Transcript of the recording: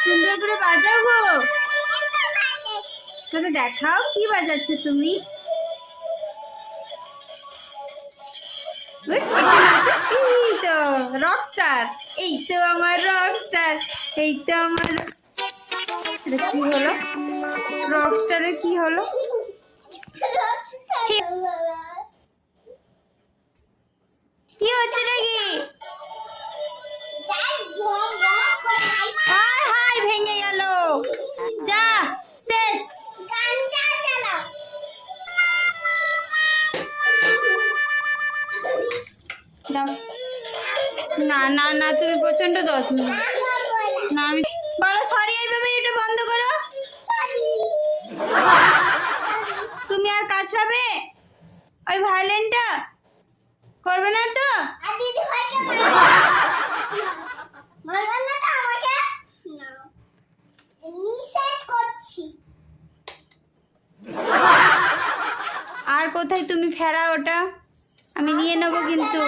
সুন্দর করে বাজাও গো। তো দেখাও কি বাজাচ্ছ তুমি। এই তো রকস্টার, এই তো আমার রকস্টার, এই তো আমার। এটা কি হলো? রকস্টারের কি হলো? কি হচ্ছে নাকি? হাই হাই ভেঙে গেল, যা শেষ। দাও। না না না, তুমি প্রচন্ড দোষ না। আমি বলো সরি, এইভাবে এটা বন্ধ করো। তুমি আর কাছড়াবে ওই ভায়োলিনটা করবে না তো? আর কোথায় তুমি ফেরা ওটা, আমি নিয়ে নেবো কিন্তু।